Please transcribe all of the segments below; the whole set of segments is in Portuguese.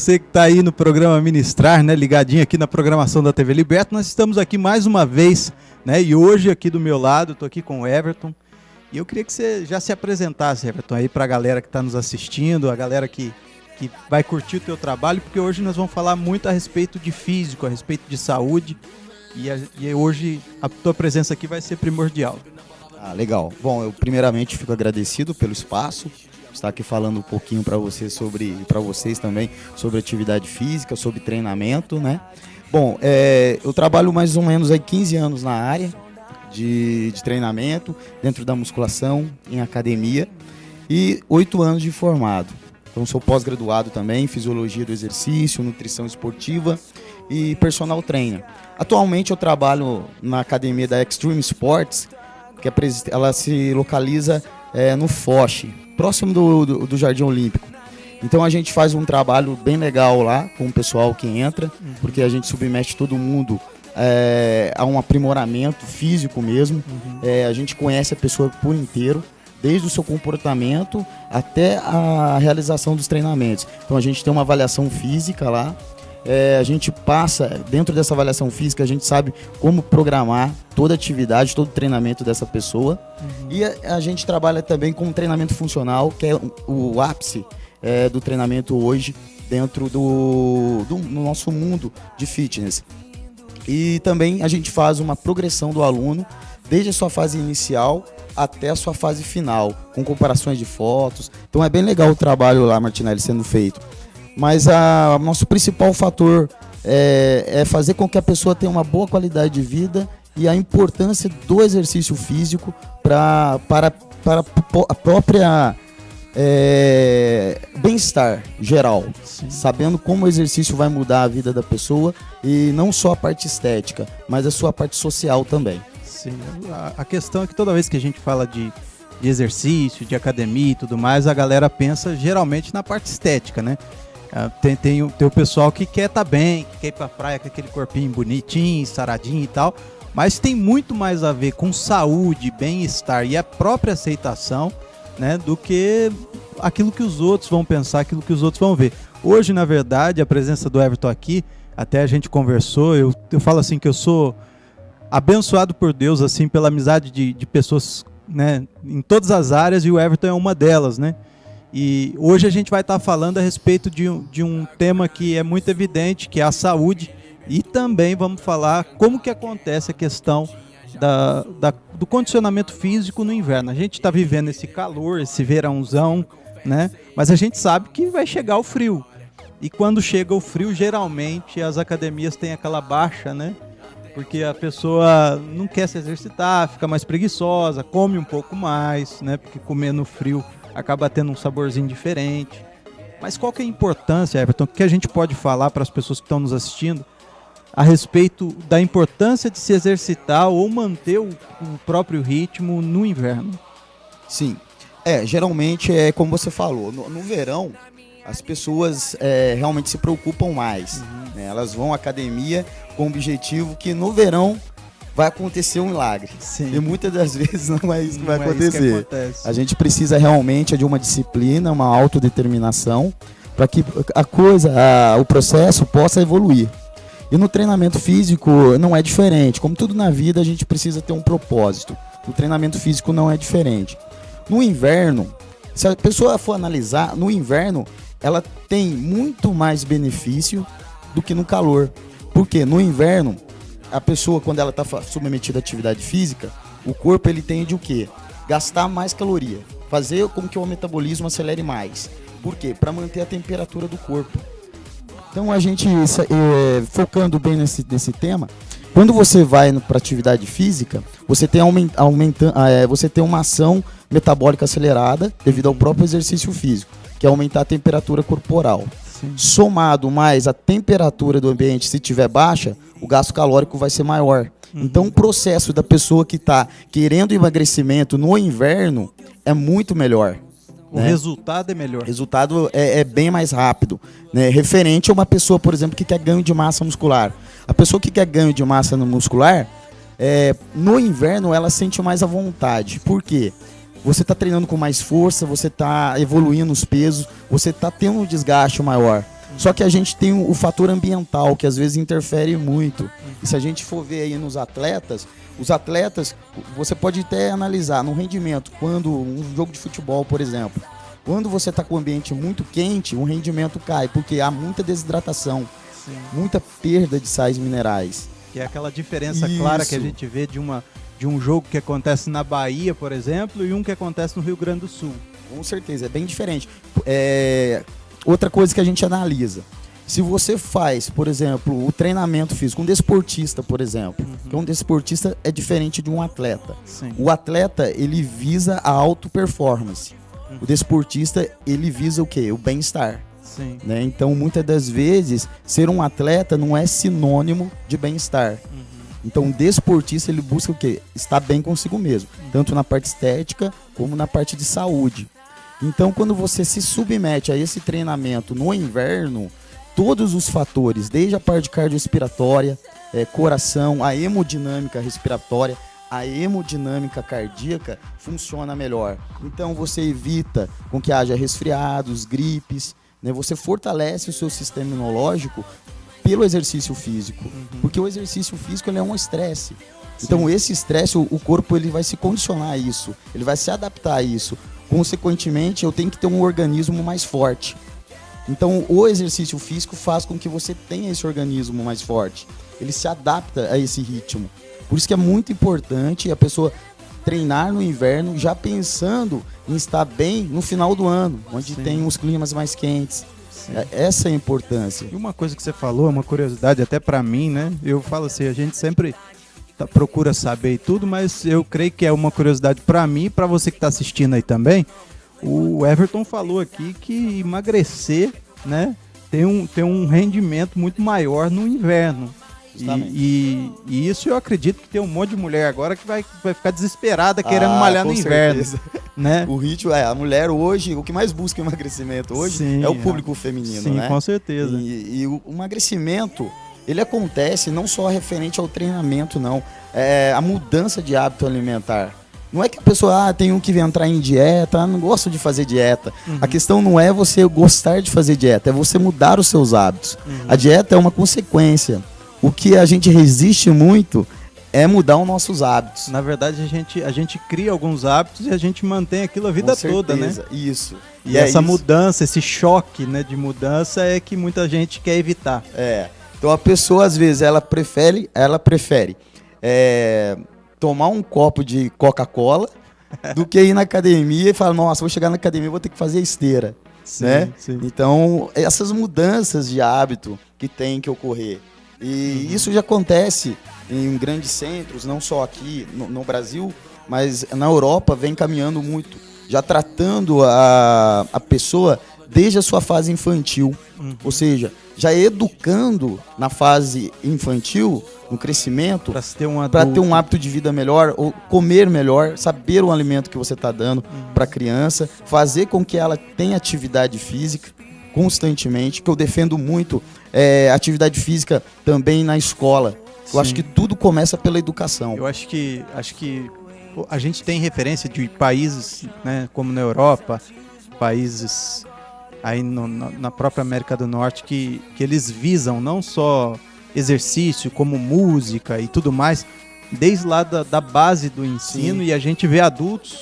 você que está aí no programa Ministrar, né, ligadinho aqui na programação da TV Liberta. Nós estamos aqui mais uma vez, né, e hoje aqui do meu lado, estou aqui com o Everton. E eu queria que você já se apresentasse, Everton, aí para a galera que está nos assistindo, a galera que vai curtir o teu trabalho, porque hoje nós vamos falar muito a respeito de físico, a respeito de saúde, e hoje a tua presença aqui vai ser primordial. Ah, legal. Bom, eu primeiramente fico agradecido pelo espaço, estar aqui falando um pouquinho para vocês para vocês também, sobre atividade física, sobre treinamento, né? Bom, eu trabalho mais ou menos aí 15 anos na área de treinamento, dentro da musculação, em academia, e 8 anos de formado. Então sou pós-graduado também em Fisiologia do Exercício, Nutrição Esportiva e Personal Trainer. Atualmente eu trabalho na academia da Extreme Sports, que ela se localiza no Foch, próximo do Jardim Olímpico. Então a gente faz um trabalho bem legal lá com o pessoal que entra, porque a gente submete todo mundo a um aprimoramento físico mesmo. A gente conhece a pessoa por inteiro, desde o seu comportamento até a realização dos treinamentos. Então a gente tem uma avaliação física lá. A gente passa, dentro dessa avaliação física, a gente sabe como programar toda a atividade, todo o treinamento dessa pessoa. E a gente trabalha também com treinamento funcional, que é o ápice do treinamento hoje dentro do nosso mundo de fitness. E também a gente faz uma progressão do aluno, desde a sua fase inicial até a sua fase final, com comparações de fotos. Então é bem legal o trabalho lá, Martinelli, sendo feito. Mas o nosso principal fator é fazer com que a pessoa tenha uma boa qualidade de vida e a importância do exercício físico para a própria bem-estar geral. Sim. Sabendo como o exercício vai mudar a vida da pessoa, e não só a parte estética, mas a sua parte social também. Sim, a questão é que toda vez que a gente fala de exercício, de academia e tudo mais, a galera pensa geralmente na parte estética, né? Tem o pessoal que quer estar bem, que quer ir pra praia com aquele corpinho bonitinho, saradinho e tal, mas tem muito mais a ver com saúde, bem-estar e a própria aceitação, né, do que aquilo que os outros vão pensar, aquilo que os outros vão ver. Hoje, na verdade, a presença do Everton aqui, até a gente conversou, eu falo assim que eu sou abençoado por Deus, assim, pela amizade de pessoas, né, em todas as áreas, e o Everton é uma delas, né? E hoje a gente vai estar falando a respeito de um tema que é muito evidente, que é a saúde, e também vamos falar como que acontece a questão do condicionamento físico no inverno. A gente está vivendo esse calor, esse verãozão, né? Mas a gente sabe que vai chegar o frio. E quando chega o frio, geralmente as academias têm aquela baixa, né? Porque a pessoa não quer se exercitar, fica mais preguiçosa, come um pouco mais, né? Porque comer no frio acaba tendo um saborzinho diferente. Mas qual que é a importância, Everton, que a gente pode falar para as pessoas que estão nos assistindo a respeito da importância de se exercitar ou manter o próprio ritmo no inverno? Sim, geralmente é como você falou, no verão as pessoas realmente se preocupam mais, né? Elas vão à academia com o objetivo que no verão vai acontecer um milagre. Sim. E muitas das vezes não é isso que vai acontecer. A gente precisa realmente de uma disciplina, uma autodeterminação, para que o processo possa evoluir. E no treinamento físico não é diferente. Como tudo na vida, a gente precisa ter um propósito. No treinamento físico não é diferente. No inverno, se a pessoa for analisar, no inverno ela tem muito mais benefício do que no calor. Porque no inverno, a pessoa, quando ela está submetida à atividade física, o corpo ele tende o quê? Gastar mais caloria. Fazer com que o metabolismo acelere mais. Por quê? Para manter a temperatura do corpo. Então a gente, focando bem nesse tema, quando você vai para atividade física, você tem uma ação metabólica acelerada devido ao próprio exercício físico, que é aumentar a temperatura corporal. Sim. Somado mais a temperatura do ambiente, se estiver baixa, o gasto calórico vai ser maior. Então o processo da pessoa que está querendo emagrecimento no inverno é muito melhor. O resultado é melhor. O resultado é bem mais rápido, né? Referente a uma pessoa, por exemplo, que quer ganho de massa muscular. A pessoa que quer ganho de massa muscular, no inverno ela sente mais à vontade. Por quê? Você está treinando com mais força, você está evoluindo os pesos, você está tendo um desgaste maior. Só que a gente tem o fator ambiental, que às vezes interfere muito. E se a gente for ver aí nos atletas, os atletas, você pode até analisar no rendimento, quando um jogo de futebol, por exemplo, quando você está com o ambiente muito quente, o rendimento cai, porque há muita desidratação, muita perda de sais minerais. Que é aquela diferença clara que a gente vê de um jogo que acontece na Bahia, por exemplo, e um que acontece no Rio Grande do Sul. Com certeza, é bem diferente. Outra coisa que a gente analisa, se você faz, por exemplo, o treinamento físico, um desportista, por exemplo, que um desportista é diferente de um atleta. Sim. O atleta, ele visa a auto-performance. O desportista, ele visa o quê? O bem-estar. Sim. Né? Então, muitas das vezes, ser um atleta não é sinônimo de bem-estar. Então, o desportista, ele busca o quê? Estar bem consigo mesmo, tanto na parte estética como na parte de saúde. Então, quando você se submete a esse treinamento no inverno, todos os fatores, desde a parte cardiorrespiratória, coração, a hemodinâmica respiratória, a hemodinâmica cardíaca funciona melhor. Então, você evita com que haja resfriados, gripes, né? Você fortalece o seu sistema imunológico pelo exercício físico, porque o exercício físico ele é um estresse. Então, esse estresse, o corpo ele vai se condicionar a isso, ele vai se adaptar a isso. Consequentemente, eu tenho que ter um organismo mais forte. Então, o exercício físico faz com que você tenha esse organismo mais forte. Ele se adapta a esse ritmo. Por isso que é muito importante a pessoa treinar no inverno, já pensando em estar bem no final do ano, onde tem os climas mais quentes. Essa é a importância. E uma coisa que você falou, uma curiosidade até pra mim, né? Eu falo assim, a gente sempre procura saber e tudo, mas eu creio que é uma curiosidade pra mim e pra você que tá assistindo aí também. O Everton falou aqui que emagrecer, né, tem um rendimento muito maior no inverno. E isso eu acredito que tem um monte de mulher agora que vai ficar desesperada querendo malhar no inverno. Né? O ritmo a mulher hoje, o que mais busca emagrecimento hoje é o público feminino, sim, né? Com certeza. E o emagrecimento, ele acontece não só referente ao treinamento, não. É a mudança de hábito alimentar. Não é que a pessoa, tenho que entrar em dieta, não gosto de fazer dieta. A questão não é você gostar de fazer dieta, é você mudar os seus hábitos. A dieta é uma consequência. O que a gente resiste muito é mudar os nossos hábitos. Na verdade, a gente cria alguns hábitos e a gente mantém aquilo a vida toda, né? Isso. E essa mudança, esse choque, né, de mudança é que muita gente quer evitar. Então a pessoa, às vezes, ela prefere tomar um copo de Coca-Cola do que ir na academia e falar, nossa, vou chegar na academia, vou ter que fazer esteira. Sim, né? Sim. Então, essas mudanças de hábito que tem que ocorrer. E isso já acontece em grandes centros, não só aqui no Brasil, mas na Europa vem caminhando muito, já tratando a pessoa desde a sua fase infantil. Ou seja, já educando na fase infantil, no crescimento, para ter um hábito de vida melhor, ou comer melhor, saber o alimento que você está dando para a criança, fazer com que ela tenha atividade física constantemente, que eu defendo muito atividade física também na escola. Eu acho que tudo começa pela educação. Eu acho que a gente tem referência de países, né, como na Europa, países aí na própria América do Norte, que eles visam não só exercício, como música e tudo mais, desde lá da base do ensino. Sim. E a gente vê adultos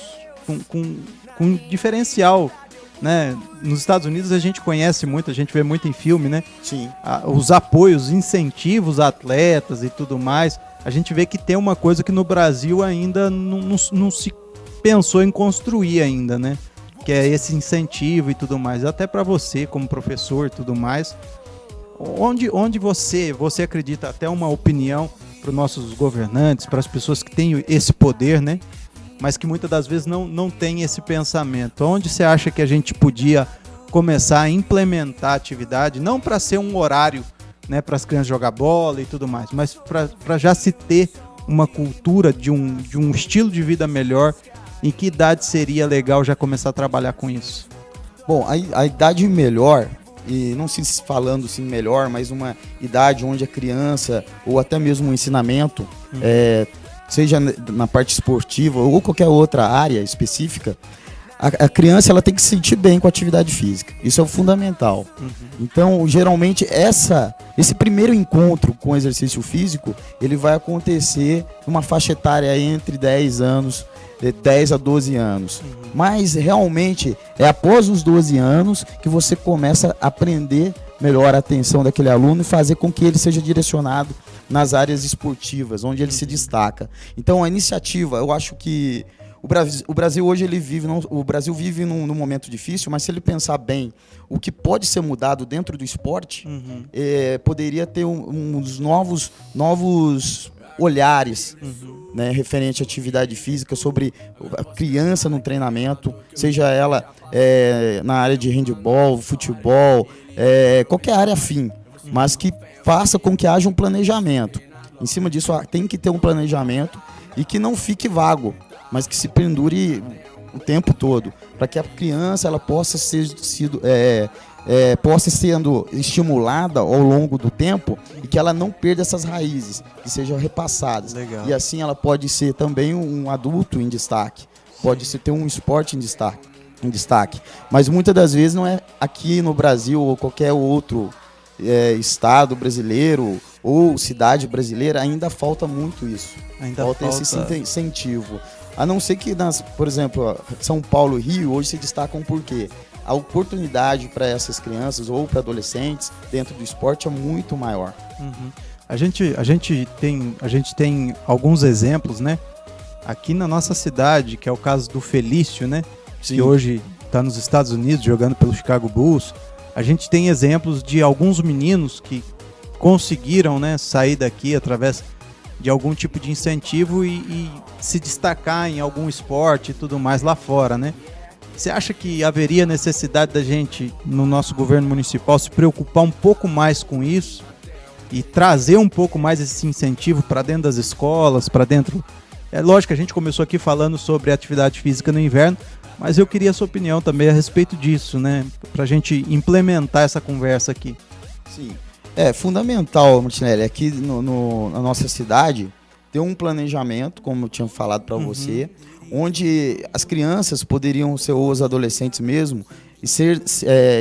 com diferencial, né? Nos Estados Unidos a gente conhece muito, a gente vê muito em filme, né? Sim. Os apoios, incentivos a atletas e tudo mais. A gente vê que tem uma coisa que no Brasil ainda não se pensou em construir ainda, né? Que é esse incentivo e tudo mais. Até para você, como professor e tudo mais. Onde você acredita, até uma opinião para os nossos governantes, para as pessoas que têm esse poder, né? Mas que muitas das vezes não tem esse pensamento. Onde você acha que a gente podia começar a implementar a atividade, não para ser um horário, né, para as crianças jogar bola e tudo mais, mas para já se ter uma cultura de um estilo de vida melhor? Em que idade seria legal já começar a trabalhar com isso? Bom, a idade melhor, e não se falando assim melhor, mas uma idade onde a criança, ou até mesmo o ensinamento, seja na parte esportiva ou qualquer outra área específica, a criança ela tem que se sentir bem com a atividade física. Isso é o fundamental. Então, geralmente, esse primeiro encontro com o exercício físico, ele vai acontecer numa faixa etária entre 10 anos, de 10 a 12 anos. Mas, realmente, é após os 12 anos que você começa a aprender melhor a atenção daquele aluno e fazer com que ele seja direcionado nas áreas esportivas, onde ele se destaca. Então, a iniciativa, eu acho que o Brasil hoje o Brasil vive num momento difícil, mas se ele pensar bem o que pode ser mudado dentro do esporte, poderia ter uns novos olhares, né, referente à atividade física, sobre a criança no treinamento, seja ela na área de handebol, futebol, qualquer área afim, mas que faça com que haja um planejamento. Em cima disso, tem que ter um planejamento e que não fique vago, mas que se pendure o tempo todo, para que a criança ela possa sendo estimulada ao longo do tempo e que ela não perda essas raízes, que sejam repassadas. Legal. E assim ela pode ser também um adulto em destaque, pode ser ter um esporte em destaque. Mas muitas das vezes não é aqui no Brasil ou qualquer outro estado brasileiro ou cidade brasileira, ainda falta muito isso. Falta esse incentivo. A não ser que, por exemplo, São Paulo e Rio hoje se destacam por quê? A oportunidade para essas crianças ou para adolescentes dentro do esporte é muito maior. A gente tem alguns exemplos, né? Aqui na nossa cidade, que é o caso do Felício, né? Sim. Que hoje está nos Estados Unidos jogando pelo Chicago Bulls. A gente tem exemplos de alguns meninos que conseguiram, né, sair daqui através de algum tipo de incentivo e se destacar em algum esporte e tudo mais lá fora, né? Você acha que haveria necessidade da gente, no nosso governo municipal, se preocupar um pouco mais com isso e trazer um pouco mais esse incentivo para dentro das escolas, para dentro... É lógico que a gente começou aqui falando sobre atividade física no inverno, mas eu queria a sua opinião também a respeito disso, né? Para a gente implementar essa conversa aqui. Sim. É fundamental, Martinelli, aqui na nossa cidade ter um planejamento, como eu tinha falado para você, onde as crianças poderiam ser, ou os adolescentes mesmo,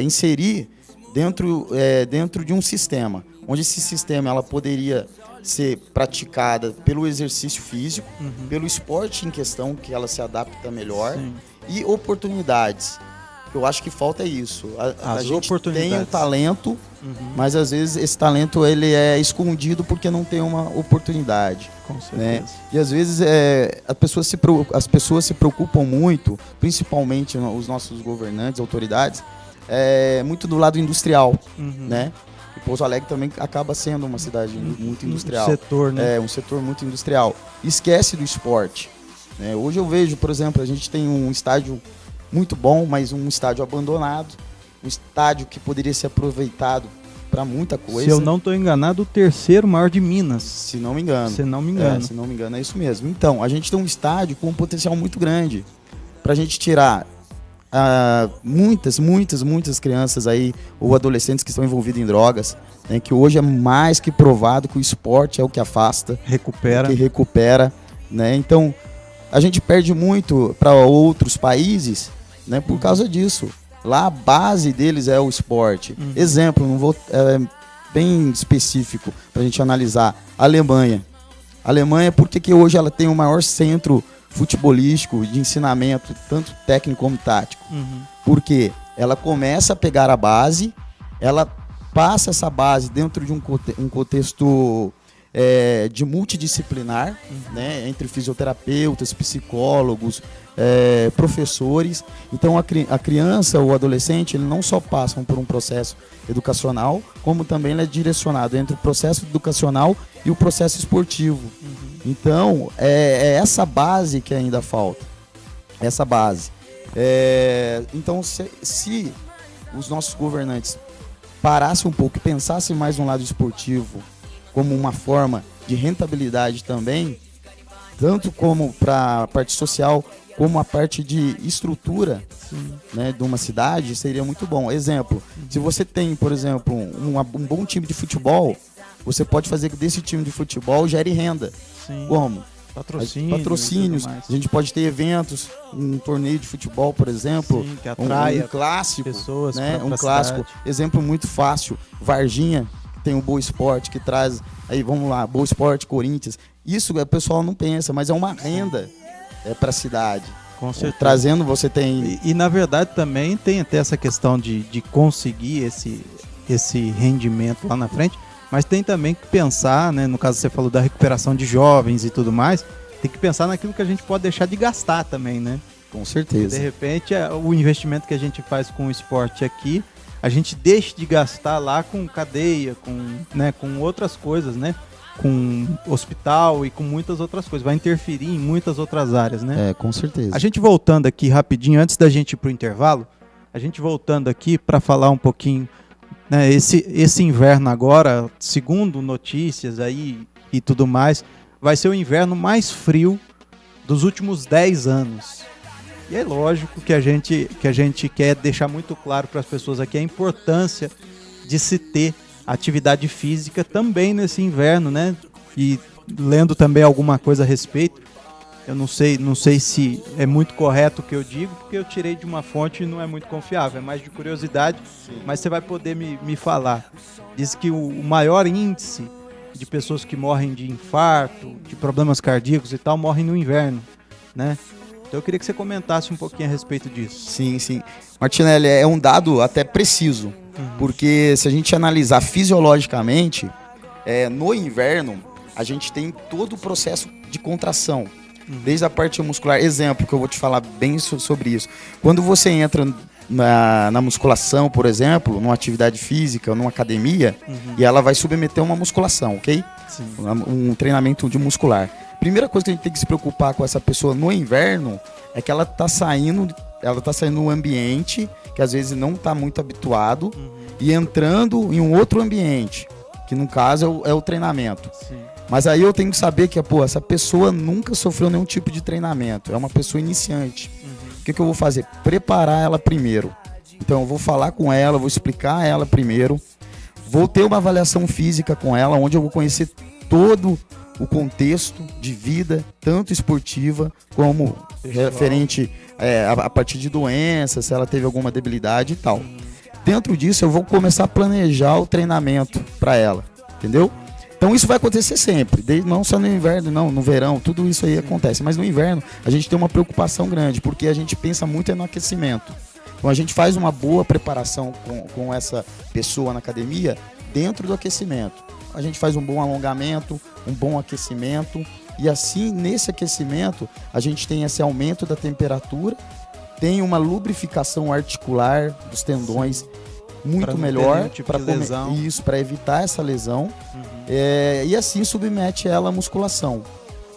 inserir dentro de um sistema, onde esse sistema ela poderia ser praticada pelo exercício físico, pelo esporte em questão, que ela se adapta melhor, e oportunidades. Eu acho que falta isso. A gente tem um talento, mas às vezes esse talento ele é escondido porque não tem uma oportunidade. Com certeza. Né? E às vezes as pessoas se preocupam muito, principalmente os nossos governantes, autoridades, muito do lado industrial, né? E Pouso Alegre também acaba sendo uma cidade muito industrial. Um setor, né? Um setor muito industrial. Esquece do esporte. Né? Hoje eu vejo, por exemplo, a gente tem um estádio muito bom, mas um estádio abandonado, um estádio que poderia ser aproveitado para muita coisa. Se eu não estou enganado, o terceiro maior de Minas. Se não me engano. Se não me engano. Se não me engano, é isso mesmo. Então, a gente tem um estádio com um potencial muito grande para a gente tirar muitas crianças aí, ou adolescentes que estão envolvidos em drogas, né, que hoje é mais que provado que o esporte é o que afasta, recupera. Que recupera, né? Então, a gente perde muito para outros países, né, por causa disso. Lá a base deles é o esporte. Exemplo, bem específico para a gente analisar. A Alemanha. A Alemanha, por que hoje ela tem o maior centro futebolístico de ensinamento, tanto técnico como tático? Porque ela começa a pegar a base, ela passa essa base dentro de um contexto de multidisciplinar, né, entre fisioterapeutas, psicólogos, professores. Então a criança ou o adolescente, ele não só passam por um processo educacional, como também ele é direcionado entre o processo educacional e o processo esportivo. Então é essa base que ainda falta, essa base. Então se os nossos governantes parassem um pouco e pensassem mais no lado esportivo como uma forma de rentabilidade também, tanto como para a parte social, como a parte de estrutura, né, de uma cidade, seria muito bom. Exemplo, se você tem, por exemplo, um bom time de futebol, você pode fazer que desse time de futebol gere renda. Como? patrocínios. A gente pode ter eventos, um torneio de futebol, por exemplo, sim, que atraia um clássico, pessoas, né? pra Um clássico. cidade. Exemplo muito fácil, Varginha, que tem o Boa Esporte, que traz, aí vamos lá, Boa Esporte, Corinthians. Isso o pessoal não pensa, mas é uma renda para a cidade. Com certeza. Trazendo, você tem... E na verdade também tem até essa questão de conseguir esse rendimento lá na frente, mas tem também que pensar, né, no caso você falou da recuperação de jovens e tudo mais, tem que pensar naquilo que a gente pode deixar de gastar também, né? Com certeza. De repente, o investimento que a gente faz com o esporte aqui, a gente deixa de gastar lá com cadeia, com outras coisas, né? Com hospital e com muitas outras coisas. Vai interferir em muitas outras áreas, né? Com certeza. A gente voltando aqui rapidinho, antes da gente ir para o intervalo, a gente voltando aqui para falar um pouquinho, né, esse inverno agora, segundo notícias aí e tudo mais, vai ser o inverno mais frio dos últimos 10 anos. E é lógico que a gente quer deixar muito claro para as pessoas aqui a importância de se ter atividade física também nesse inverno, né? E lendo também alguma coisa a respeito, eu não sei se é muito correto o que eu digo, porque eu tirei de uma fonte e não é muito confiável, é mais de curiosidade, mas você vai poder me falar. Diz que o maior índice de pessoas que morrem de infarto, de problemas cardíacos e tal, morrem no inverno, né? Então eu queria que você comentasse um pouquinho a respeito disso. Sim. Martinelli, é um dado até preciso, porque se a gente analisar fisiologicamente, no inverno, a gente tem todo o processo de contração, desde a parte muscular. Exemplo, que eu vou te falar bem sobre isso. Quando você entra na musculação, por exemplo, numa atividade física, numa academia, e ela vai submeter uma musculação, ok? Sim. Um treinamento de muscular. Primeira coisa que a gente tem que se preocupar com essa pessoa no inverno é que ela tá saindo num ambiente que às vezes não está muito habituado e entrando em um outro ambiente, que no caso é o treinamento. Sim. Mas aí eu tenho que saber que essa pessoa nunca sofreu nenhum tipo de treinamento, é uma pessoa iniciante. O que eu vou fazer? Preparar ela primeiro. Então eu vou falar com ela, vou explicar a ela primeiro, vou ter uma avaliação física com ela, onde eu vou conhecer todo o contexto de vida, tanto esportiva como referente a partir de doenças, se ela teve alguma debilidade e tal. Dentro disso eu vou começar a planejar o treinamento para ela, entendeu? Então isso vai acontecer sempre, não só no inverno, não, no verão, tudo isso aí acontece. Mas no inverno a gente tem uma preocupação grande, porque a gente pensa muito no aquecimento. Então a gente faz uma boa preparação com essa pessoa na academia dentro do aquecimento. A gente faz um bom alongamento, um bom aquecimento, e assim nesse aquecimento a gente tem esse aumento da temperatura, tem uma lubrificação articular dos tendões muito melhor para evitar essa lesão, e assim submete ela à musculação.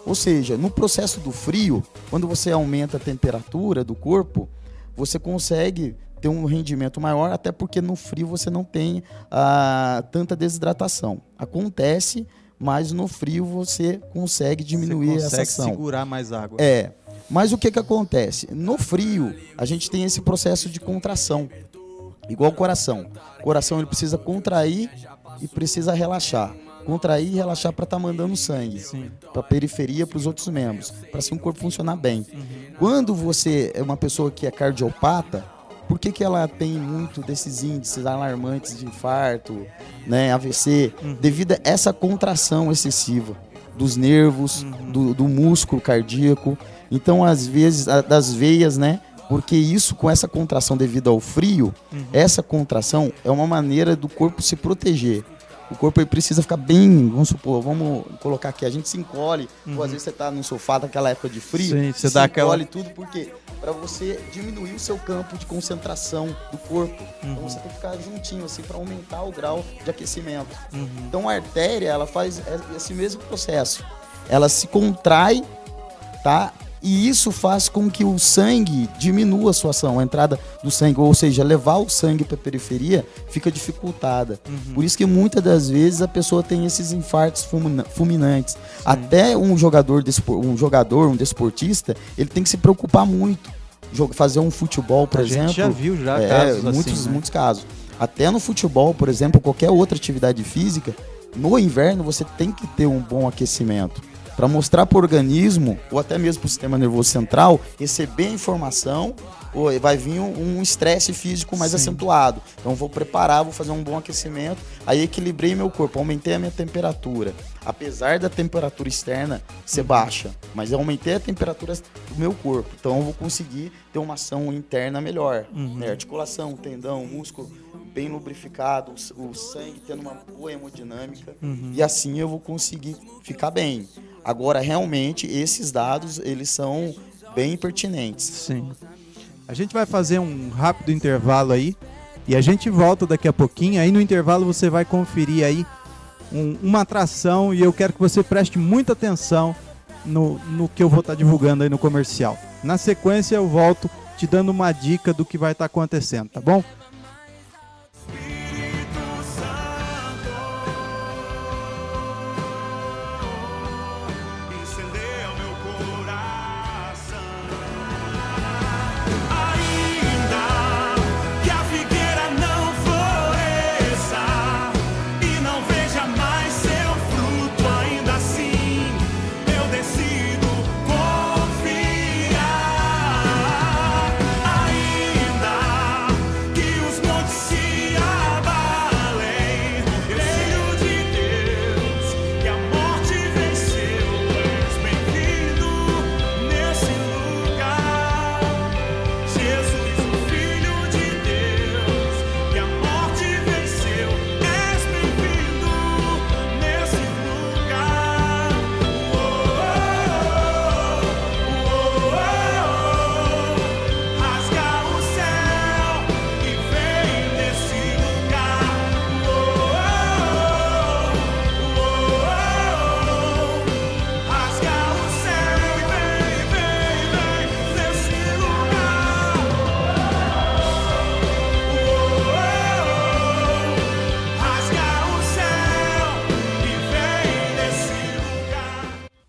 Ou seja, no processo do frio, quando você aumenta a temperatura do corpo, você consegue ter um rendimento maior, até porque no frio você não tem tanta desidratação. Acontece, mas no frio você consegue diminuir essa ação. Você consegue segurar mais água. Mas o que acontece? No frio, a gente tem esse processo de contração. Igual o coração. O coração ele precisa contrair e precisa relaxar. Contrair e relaxar para estar mandando sangue para a periferia, para os outros membros, para assim o corpo funcionar bem. Quando você é uma pessoa que é cardiopata, por que ela tem muito desses índices alarmantes de infarto, né, AVC? Devido a essa contração excessiva dos nervos, do músculo cardíaco. Então, às vezes, das veias, né? Porque isso, com essa contração devido ao frio, essa contração é uma maneira do corpo se proteger. O corpo ele precisa ficar bem, vamos colocar aqui, a gente se encolhe, ou às vezes você está no sofá naquela época de frio, você dá encolhe tudo, por quê? Para você diminuir o seu campo de concentração do corpo. Então você tem que ficar juntinho assim para aumentar o grau de aquecimento. Então a artéria, ela faz esse mesmo processo. Ela se contrai, tá? E isso faz com que o sangue diminua a sua ação, a entrada do sangue, ou seja, levar o sangue para a periferia fica dificultada. Por isso que muitas das vezes a pessoa tem esses infartos fulminantes. Até um um desportista, ele tem que se preocupar muito. Fazer um futebol, por exemplo. A gente já viu casos assim, muitos casos. Até no futebol, por exemplo, qualquer outra atividade física, no inverno você tem que ter um bom aquecimento. para mostrar para o organismo, ou até mesmo para o sistema nervoso central, receber a informação, ou vai vir um estresse físico mais acentuado. Então vou preparar, vou fazer um bom aquecimento, aí equilibrei meu corpo, aumentei a minha temperatura. Apesar da temperatura externa ser baixa, mas eu aumentei a temperatura do meu corpo, então eu vou conseguir ter uma ação interna melhor. Né? Articulação, tendão, músculo bem lubrificado, o sangue tendo uma boa hemodinâmica, e assim eu vou conseguir ficar bem. Agora, realmente, esses dados, eles são bem pertinentes. Sim. A gente vai fazer um rápido intervalo aí, e a gente volta daqui a pouquinho. Aí no intervalo você vai conferir aí uma atração, e eu quero que você preste muita atenção no que eu vou estar divulgando aí no comercial. Na sequência eu volto te dando uma dica do que vai estar acontecendo, tá bom?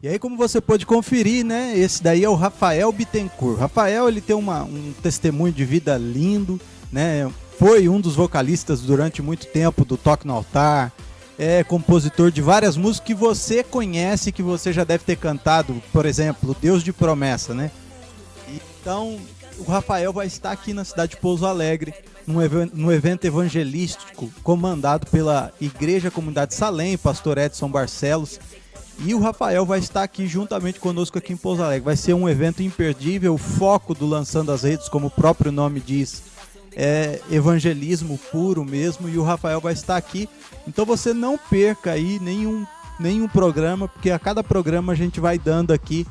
E aí, como você pôde conferir, né, esse daí é o Rafael Bittencourt. Rafael, ele tem um testemunho de vida lindo, né, foi um dos vocalistas durante muito tempo do Toque no Altar, é compositor de várias músicas que você conhece, que você já deve ter cantado, por exemplo, Deus de Promessa, né? Então, o Rafael vai estar aqui na cidade de Pouso Alegre, num evento evangelístico comandado pela Igreja Comunidade Salem, pastor Edson Barcelos. E o Rafael vai estar aqui juntamente conosco aqui em Pouso Alegre. Vai ser um evento imperdível. O foco do Lançando as Redes, como o próprio nome diz, é evangelismo puro mesmo. E o Rafael vai estar aqui. Então você não perca aí nenhum programa, porque a cada programa a gente vai dando aqui,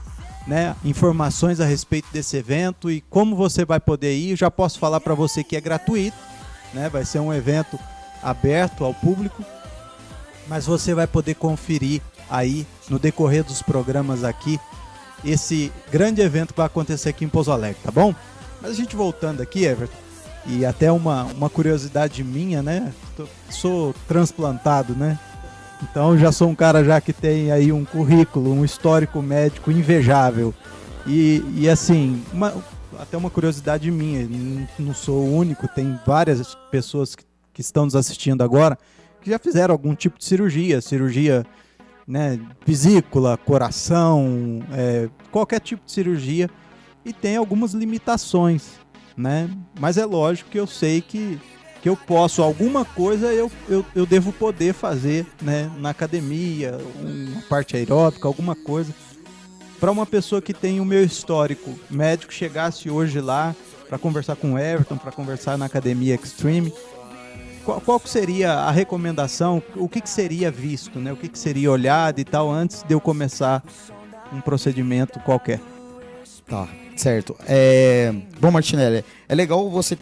né, informações a respeito desse evento e como você vai poder ir. Eu já posso falar para você que é gratuito, né? Vai ser um evento aberto ao público, mas você vai poder conferir aí no decorrer dos programas aqui esse grande evento que vai acontecer aqui em Pouso Alegre, tá bom? Mas a gente voltando aqui, Everton, e até uma curiosidade minha, né? Sou transplantado, né? Então já sou um cara já que tem aí um currículo, um histórico médico invejável. E assim, até uma curiosidade minha, não sou o único, tem várias pessoas que estão nos assistindo agora que já fizeram algum tipo de cirurgia, né, vesícula, coração, qualquer tipo de cirurgia, e tem algumas limitações, né? Mas é lógico que eu sei que eu posso, alguma coisa eu devo poder fazer, né, na academia, uma parte aeróbica, alguma coisa. Para uma pessoa que tem o meu histórico médico, chegasse hoje lá para conversar com o Everton, para conversar na Academia Extreme, qual seria a recomendação, o que seria visto, né? O que seria olhado e tal, antes de eu começar um procedimento qualquer? Tá, certo. Bom, Martinelli, é legal você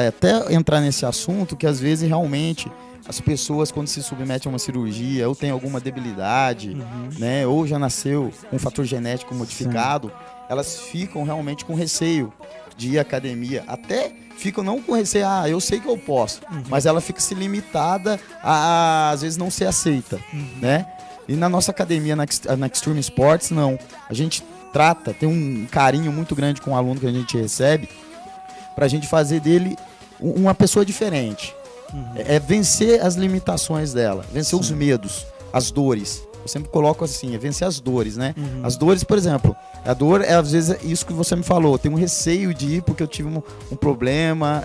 até entrar nesse assunto, que às vezes realmente as pessoas, quando se submetem a uma cirurgia ou tem alguma debilidade, né, ou já nasceu com um fator genético modificado, elas ficam realmente com receio de ir à academia, até ficam não com receio, eu sei que eu posso, mas ela fica se limitada a às vezes não ser aceita, né? E na nossa academia, na Extreme Sports, não. A gente tem um carinho muito grande com o aluno que a gente recebe, pra gente fazer dele uma pessoa diferente. É vencer as limitações dela, vencer os medos, as dores, eu sempre coloco assim, é vencer as dores, né? As dores, por exemplo, a dor é às vezes isso que você me falou, eu tenho um receio de ir porque eu tive um problema,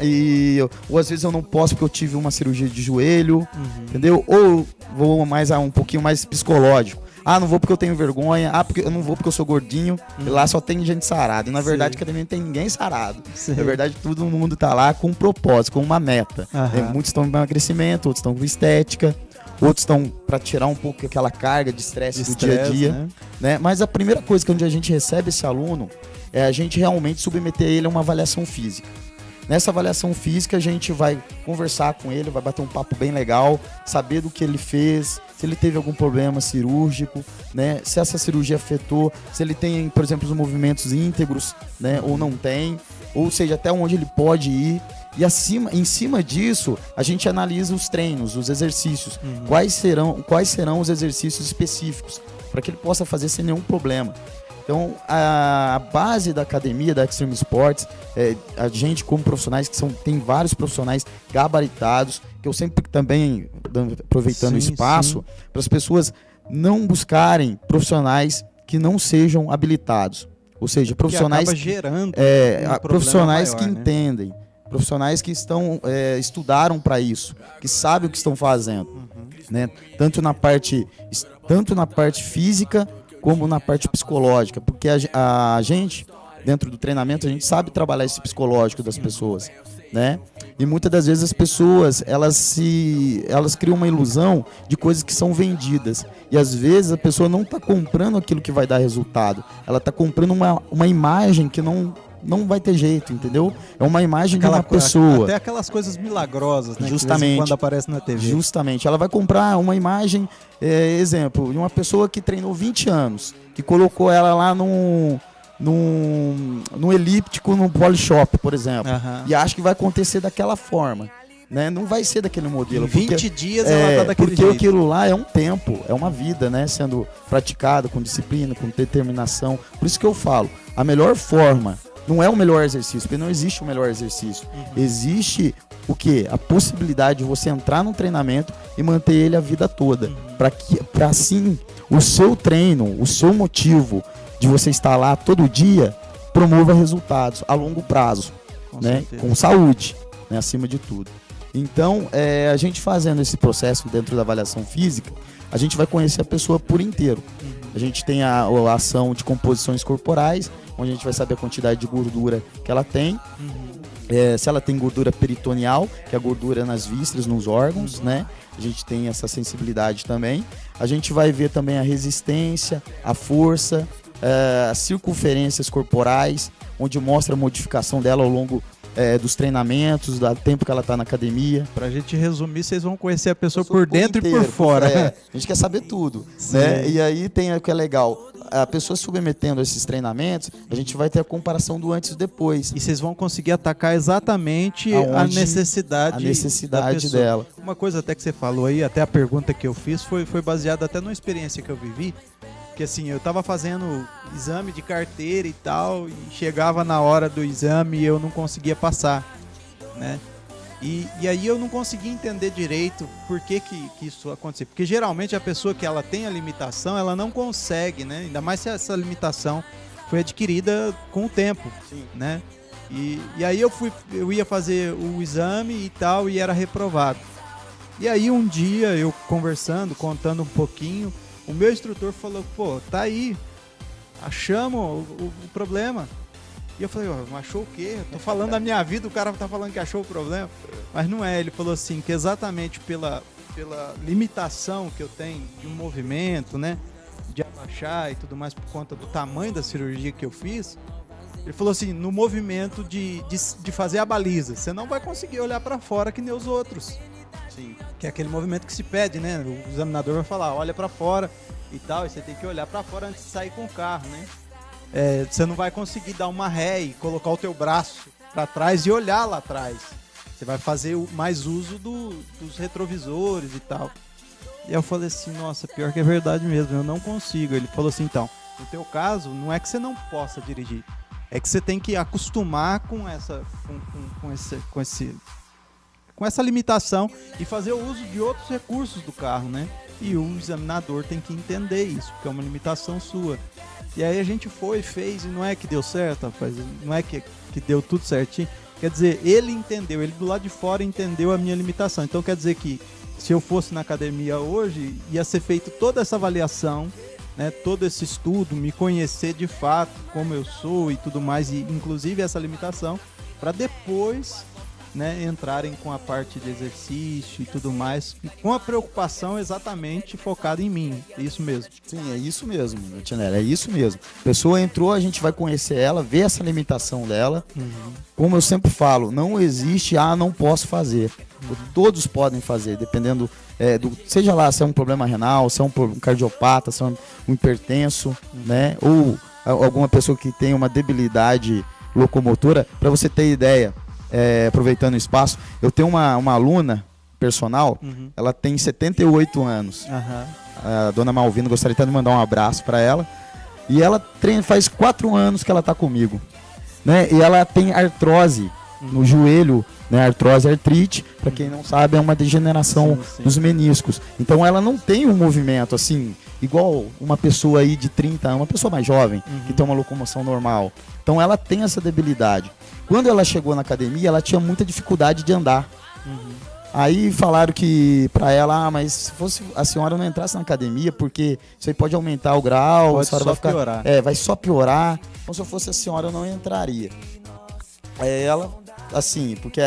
ou às vezes eu não posso porque eu tive uma cirurgia de joelho, entendeu? Ou vou um pouquinho mais psicológico. Ah, não vou porque eu tenho vergonha. Ah, eu não vou porque eu sou gordinho. E lá só tem gente sarada. E na verdade, academia não tem ninguém sarado. Na verdade, todo mundo tá lá com um propósito, com uma meta. Muitos estão em emagrecimento, outros estão com estética, outros estão para tirar um pouco aquela carga de estresse do dia a dia. Né? Mas a primeira coisa que onde a gente recebe esse aluno é a gente realmente submeter ele a uma avaliação física. Nessa avaliação física, a gente vai conversar com ele, vai bater um papo bem legal, saber do que ele fez, se ele teve algum problema cirúrgico, né? Se essa cirurgia afetou, se ele tem, por exemplo, os movimentos íntegros, né? Ou não tem, ou seja, até onde ele pode ir. E em cima disso, a gente analisa os treinos, os exercícios. Quais serão os exercícios específicos, para que ele possa fazer sem nenhum problema. Então, a base da academia, da Extreme Sports, a gente como profissionais, tem vários profissionais gabaritados, que eu sempre também, aproveitando o espaço, para as pessoas não buscarem profissionais que não sejam habilitados. Ou seja, profissionais, que gerando profissionais maior, que entendem, profissionais que estudaram para isso, que sabem o que estão fazendo. Né? Tanto na parte física, como na parte psicológica, porque a gente, dentro do treinamento, a gente sabe trabalhar esse psicológico das pessoas, né? E muitas das vezes as pessoas, elas criam uma ilusão de coisas que são vendidas, e às vezes a pessoa não está comprando aquilo que vai dar resultado, ela está comprando uma imagem que não vai ter jeito, entendeu? É uma imagem de uma pessoa. Até aquelas coisas milagrosas, né? Justamente. Quando aparece na TV. Justamente. Ela vai comprar uma imagem, exemplo, de uma pessoa que treinou 20 anos, que colocou ela lá num elíptico, num Polishop, por exemplo. E acha que vai acontecer daquela forma. Né? Não vai ser daquele modelo. Em 20 dias ela tá daquele porque jeito. Aquilo lá é um tempo, é uma vida, né? Sendo praticado com disciplina, com determinação. Por isso que eu falo, a melhor forma não é o melhor exercício, porque não existe o melhor exercício. Existe o quê? A possibilidade de você entrar no treinamento e manter ele a vida toda. Para assim, o seu treino, o seu motivo de você estar lá todo dia, promova resultados a longo prazo, né? Com saúde, né? Acima de tudo. Então, a gente fazendo esse processo dentro da avaliação física, a gente vai conhecer a pessoa por inteiro. A gente tem a ação de composições corporais, onde a gente vai saber a quantidade de gordura que ela tem, se ela tem gordura peritoneal, que é a gordura nas vísceras, nos órgãos, né? A gente tem essa sensibilidade também. A gente vai ver também a resistência, a força, as circunferências corporais, onde mostra a modificação dela ao longo dos treinamentos, do tempo que ela está na academia. Pra gente resumir, vocês vão conhecer a pessoa por dentro inteiro, e por fora. A gente quer saber tudo, né? E aí tem o que é legal, a pessoa submetendo a esses treinamentos, a gente vai ter a comparação do antes e depois. E vocês vão conseguir atacar exatamente a necessidade dela. Uma coisa até que você falou aí, até a pergunta que eu fiz foi baseada até numa experiência que eu vivi. Que assim, eu tava fazendo exame de carteira e tal, e chegava na hora do exame e eu não conseguia passar, né? E aí eu não conseguia entender direito por que isso acontecia. Porque geralmente a pessoa que ela tem a limitação, ela não consegue, né? Ainda mais se essa limitação foi adquirida com o tempo, né? E aí eu ia fazer o exame e tal, e era reprovado. E aí um dia eu conversando, contando um pouquinho, o meu instrutor falou, pô, tá aí, achamos o problema. E eu falei, achou o quê? Eu tô falando da minha vida, o cara tá falando que achou o problema. Mas não é, ele falou assim, que exatamente pela limitação que eu tenho de um movimento, né, de abaixar e tudo mais por conta do tamanho da cirurgia que eu fiz, ele falou assim, no movimento de fazer a baliza, você não vai conseguir olhar para fora que nem os outros. Sim. Que é aquele movimento que se pede, né? O examinador vai falar, olha pra fora e tal, e você tem que olhar pra fora antes de sair com o carro, né? Você não vai conseguir dar uma ré e colocar o teu braço pra trás e olhar lá atrás. Você vai fazer mais uso dos retrovisores e tal. E eu falei assim, nossa, pior que é verdade mesmo, eu não consigo. Ele falou assim, então, no teu caso, não é que você não possa dirigir, é que você tem que acostumar com com essa limitação e fazer o uso de outros recursos do carro, né? E o examinador tem que entender isso, porque é uma limitação sua. E aí a gente fez, e não é que deu certo, rapaz, não é que deu tudo certinho. Quer dizer, ele entendeu, ele do lado de fora entendeu a minha limitação. Então quer dizer que se eu fosse na academia hoje, ia ser feito toda essa avaliação, né, todo esse estudo, me conhecer de fato como eu sou e tudo mais, e inclusive essa limitação, para depois, né, entrarem com a parte de exercício e tudo mais, com a preocupação exatamente focada em mim. Isso mesmo. Sim, é isso mesmo, Tinelli, é isso mesmo. A pessoa entrou, a gente vai conhecer ela, ver essa limitação dela. Como eu sempre falo, não existe, não posso fazer. Todos podem fazer, dependendo, seja lá se é um problema renal, se é um cardiopata, se é um hipertenso, né? Ou alguma pessoa que tem uma debilidade locomotora. Para você ter ideia, aproveitando o espaço, eu tenho uma aluna personal, ela tem 78 anos. A dona Malvina, gostaria até de mandar um abraço para ela. E ela faz 4 anos que ela está comigo, né? E ela tem artrose no joelho, né? Artrite, para quem não sabe, é uma degeneração dos meniscos. Então ela não tem um movimento assim, igual uma pessoa aí de 30 anos, uma pessoa mais jovem, que tem uma locomoção normal. Então ela tem essa debilidade. Quando ela chegou na academia, ela tinha muita dificuldade de andar. Aí falaram que pra ela, mas se fosse a senhora não entrasse na academia, porque isso aí pode aumentar o grau, pode a senhora só vai ficar, piorar. vai só piorar. Então se eu fosse a senhora eu não entraria. Aí ela, assim, porque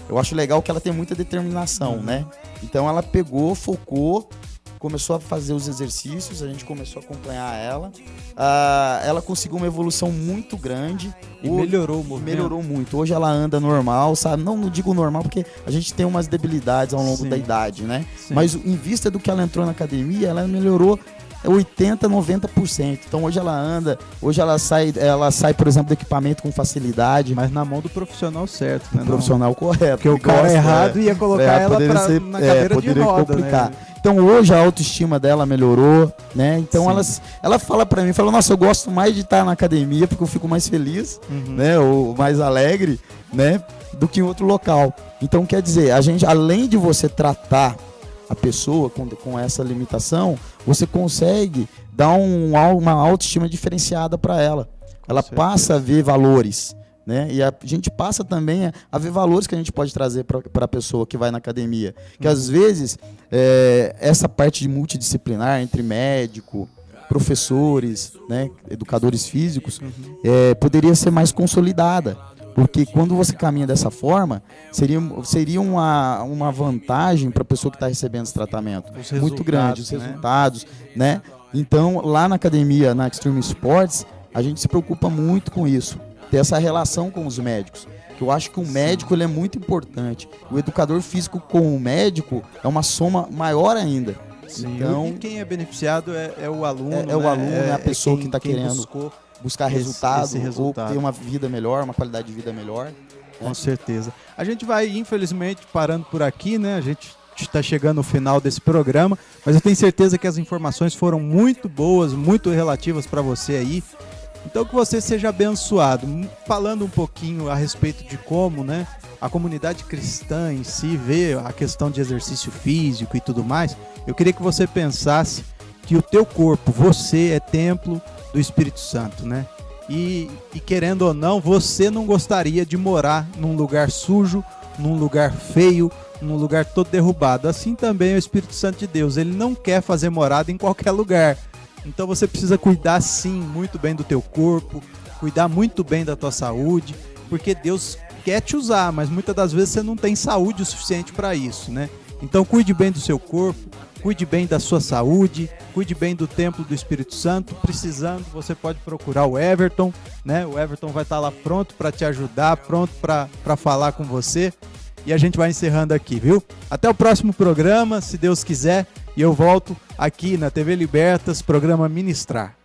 eu acho legal que ela tem muita determinação, né? Então ela pegou, focou, começou a fazer os exercícios, a gente começou a acompanhar ela. Ela conseguiu uma evolução muito grande. E melhorou o movimento. Melhorou muito. Hoje ela anda normal, sabe? Não digo normal porque a gente tem umas debilidades ao longo da idade, né? Sim. Mas em vista do que ela entrou na academia, ela melhorou 80%, 90%. Então hoje ela anda, hoje ela sai, por exemplo, do equipamento com facilidade. Mas na mão do profissional certo, né? Do profissional correto. Porque o cara errado ia colocar ela na cadeira de roda, complicar. Né? Então hoje a autoestima dela melhorou, né? Então ela fala pra mim, nossa, eu gosto mais de estar na academia porque eu fico mais feliz, né? Ou mais alegre, né? Do que em outro local. Então quer dizer, a gente, além de você tratar a pessoa com essa limitação, você consegue dar uma autoestima diferenciada para ela. Ela passa a ver valores, né? E a gente passa também a ver valores que a gente pode trazer para a pessoa que vai na academia. Que às vezes essa parte de multidisciplinar entre médico, professores, né, educadores físicos, poderia ser mais consolidada. Porque quando você caminha dessa forma, seria uma vantagem para a pessoa que está recebendo esse tratamento muito grande, os resultados, né? Então, lá na academia, na Extreme Sports, a gente se preocupa muito com isso, ter essa relação com os médicos. Que eu acho que o médico ele é muito importante. O educador físico com o médico é uma soma maior ainda. Sim. Então, e quem é beneficiado é o aluno. É o aluno, é a pessoa que está querendo buscar resultado, ou ter uma vida melhor, uma qualidade de vida melhor. Com certeza. A gente vai, infelizmente, parando por aqui, né? A gente está chegando no final desse programa, mas eu tenho certeza que as informações foram muito boas, muito relativas para você aí. Então que você seja abençoado. Falando um pouquinho a respeito de como, né, a comunidade cristã em si vê a questão de exercício físico e tudo mais, eu queria que você pensasse que o teu corpo, você é templo do Espírito Santo, né? E querendo ou não, você não gostaria de morar num lugar sujo, num lugar feio, num lugar todo derrubado. Assim também é o Espírito Santo de Deus. Ele não quer fazer morada em qualquer lugar. Então você precisa cuidar sim muito bem do teu corpo, cuidar muito bem da tua saúde, porque Deus quer te usar, mas muitas das vezes você não tem saúde o suficiente para isso, né? Então cuide bem do seu corpo, cuide bem da sua saúde, cuide bem do templo do Espírito Santo. Precisando, você pode procurar o Everton, né? O Everton vai estar lá pronto para te ajudar, pronto para falar com você. E a gente vai encerrando aqui, viu? Até o próximo programa, se Deus quiser. E eu volto aqui na TV Libertas, programa Ministrar.